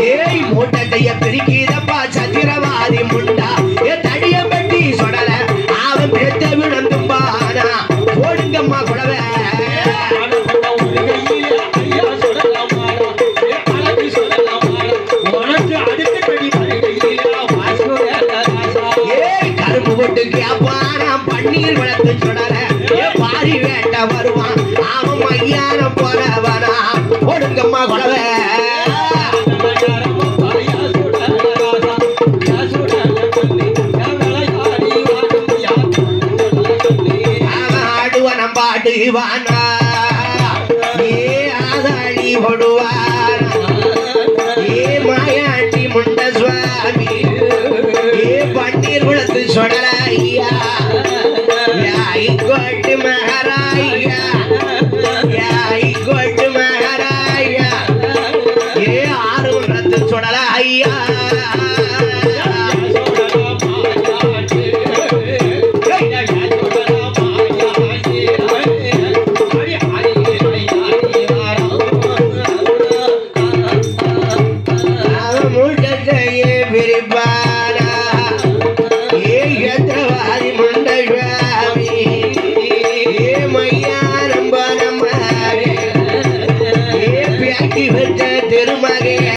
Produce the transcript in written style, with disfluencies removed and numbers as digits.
ஏய் மூட்டைய பிரிக்கிறப்பா சத்திரவாதி முண்டா ஏ தடிய பட்டி சொடல அவன் பேத்த விழுந்தும்பானா போடுங்கம்மா குடவை ஏய் கரும்பு போட்டு கேப்பானா பன்னீர் வளர்த்து சொடல ஏ பாரி வேட்ட வருவான் அவன் மையானம் போறவனா போடுங்கம்மா குடவை பாடுவானா